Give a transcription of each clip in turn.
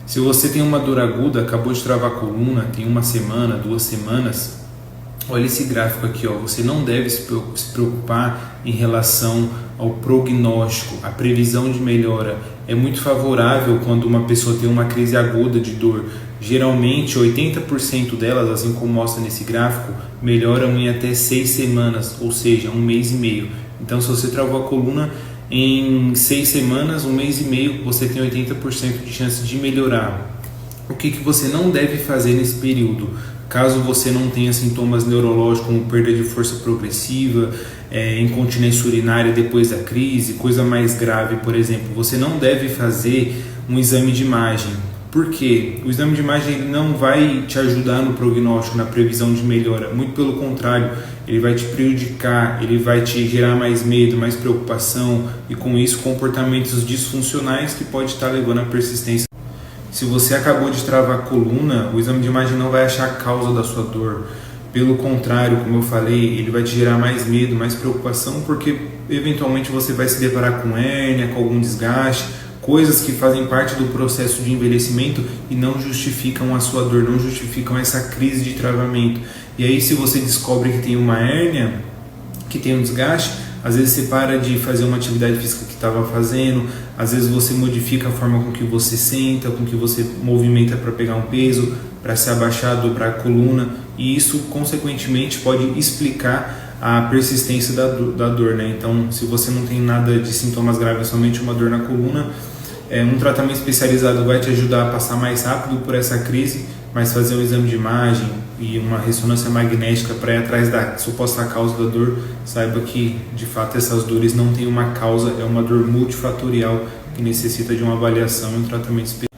Se você tem uma dor aguda, acabou de travar a coluna, tem uma semana, 2 semanas, olha esse gráfico aqui, ó. Você não deve se preocupar em relação ao prognóstico, a previsão de melhora. É muito favorável quando uma pessoa tem uma crise aguda de dor. Geralmente, 80% delas, assim como mostra nesse gráfico, melhoram em até 6 semanas, ou seja, 1 mês e meio. Então, se você travou a coluna, em 6 semanas, 1 mês e meio, você tem 80% de chance de melhorar. O que você não deve fazer nesse período? Caso você não tenha sintomas neurológicos como perda de força progressiva, incontinência urinária depois da crise, coisa mais grave, por exemplo, você não deve fazer um exame de imagem. Por quê? O exame de imagem ele não vai te ajudar no prognóstico, na previsão de melhora. Muito pelo contrário, ele vai te prejudicar, ele vai te gerar mais medo, mais preocupação e com isso comportamentos disfuncionais que pode estar levando à persistência. Se você acabou de travar a coluna, o exame de imagem não vai achar a causa da sua dor. Pelo contrário, como eu falei, ele vai te gerar mais medo, mais preocupação, porque eventualmente você vai se deparar com hérnia, com algum desgaste, coisas que fazem parte do processo de envelhecimento e não justificam a sua dor, não justificam essa crise de travamento. E aí, se você descobre que tem uma hérnia, que tem um desgaste, às vezes você para de fazer uma atividade física que estava fazendo, às vezes você modifica a forma com que você senta, com que você movimenta para pegar um peso, para se abaixar, dobrar a coluna, e isso consequentemente pode explicar a persistência da dor, né? Então, se você não tem nada de sintomas graves, somente uma dor na coluna, um tratamento especializado vai te ajudar a passar mais rápido por essa crise, mas fazer um exame de imagem e uma ressonância magnética para ir atrás da suposta causa da dor, saiba que de fato essas dores não têm uma causa, é uma dor multifatorial que necessita de uma avaliação e um tratamento específico.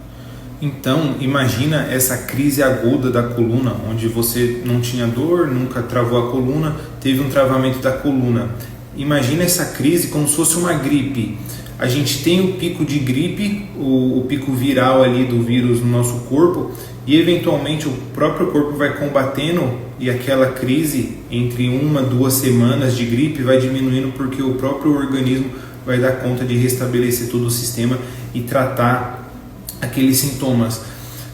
Então, imagina essa crise aguda da coluna, onde você não tinha dor, nunca travou a coluna, teve um travamento da coluna. Imagina essa crise como se fosse uma gripe. A gente tem o pico de gripe, o pico viral ali do vírus no nosso corpo, e eventualmente o próprio corpo vai combatendo e aquela crise entre 1 a 2 semanas de gripe vai diminuindo porque o próprio organismo vai dar conta de restabelecer todo o sistema e tratar aqueles sintomas.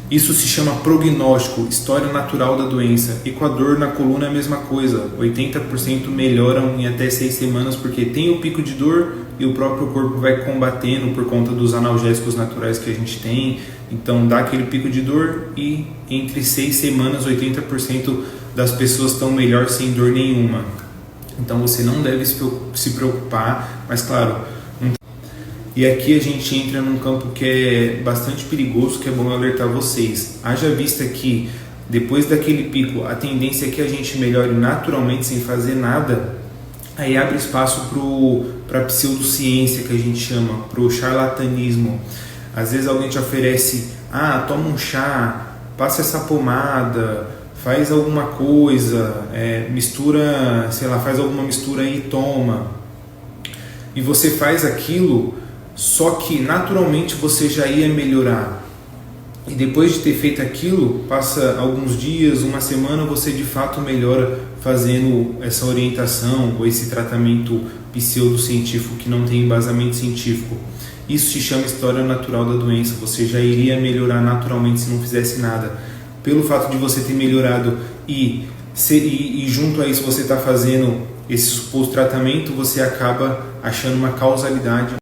Isso se chama prognóstico, história natural da doença. E com a dor na coluna é a mesma coisa, 80% melhoram em até 6 semanas porque tem o pico de dor e o próprio corpo vai combatendo por conta dos analgésicos naturais que a gente tem. Então dá aquele pico de dor e entre 6 semanas 80% das pessoas estão melhor sem dor nenhuma. Então você não deve se preocupar, mas claro, e aqui a gente entra num campo que é bastante perigoso, que é bom alertar vocês. Haja vista que depois daquele pico a tendência é que a gente melhore naturalmente sem fazer nada, aí abre espaço para a pseudociência que a gente chama, para o charlatanismo. Às vezes alguém te oferece, toma um chá, passa essa pomada, faz alguma coisa, mistura, sei lá, faz alguma mistura aí e toma. E você faz aquilo, só que naturalmente você já ia melhorar. E depois de ter feito aquilo, passa alguns dias, 1 semana, você de fato melhora fazendo essa orientação ou esse tratamento pseudocientífico que não tem embasamento científico. Isso se chama história natural da doença. Você já iria melhorar naturalmente se não fizesse nada. Pelo fato de você ter melhorado e junto a isso você está fazendo esse suposto tratamento, você acaba achando uma causalidade.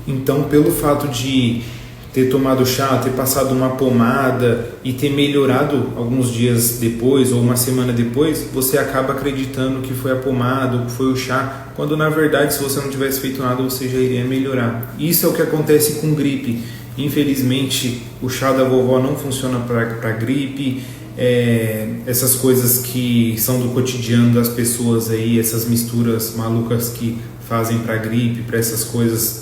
Então, pelo fato de ter tomado chá, ter passado uma pomada e ter melhorado alguns dias depois ou 1 semana depois, você acaba acreditando que foi a pomada ou que foi o chá, quando na verdade, se você não tivesse feito nada, você já iria melhorar. Isso é o que acontece com gripe. Infelizmente, o chá da vovó não funciona para gripe. Essas coisas que são do cotidiano das pessoas aí, essas misturas malucas que fazem para gripe, para essas coisas,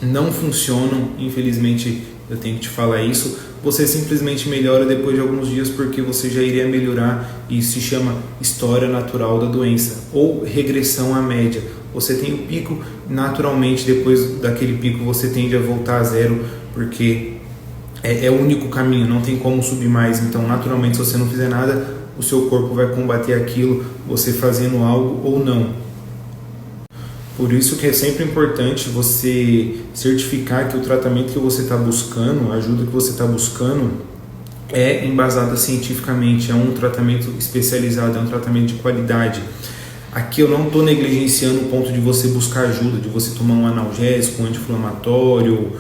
não funcionam. Infelizmente eu tenho que te falar isso. Você simplesmente melhora depois de alguns dias porque você já iria melhorar, e isso se chama história natural da doença ou regressão à média. Você tem o pico, naturalmente depois daquele pico você tende a voltar a zero porque é o único caminho, não tem como subir mais. Então naturalmente, se você não fizer nada, o seu corpo vai combater aquilo, você fazendo algo ou não. Por isso que é sempre importante você certificar que o tratamento que você está buscando, a ajuda que você está buscando, é embasada cientificamente, é um tratamento especializado, é um tratamento de qualidade. Aqui eu não estou negligenciando o ponto de você buscar ajuda, de você tomar um analgésico, um anti-inflamatório,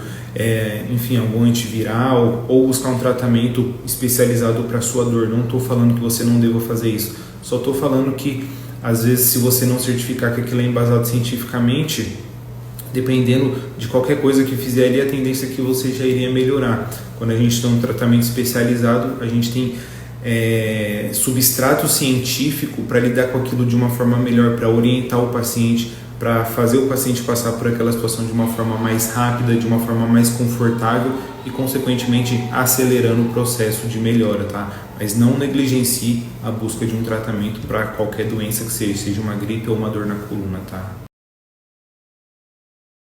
enfim, algum antiviral, ou buscar um tratamento especializado para a sua dor. Não estou falando que você não deva fazer isso, só estou falando que às vezes, se você não certificar que aquilo é embasado cientificamente, dependendo de qualquer coisa que fizer ali, a tendência é que você já iria melhorar. Quando a gente tem um tratamento especializado, a gente tem substrato científico para lidar com aquilo de uma forma melhor, para orientar o paciente, para fazer o paciente passar por aquela situação de uma forma mais rápida, de uma forma mais confortável e, consequentemente, acelerando o processo de melhora, tá? Mas não negligencie a busca de um tratamento para qualquer doença que seja uma gripe ou uma dor na coluna, tá?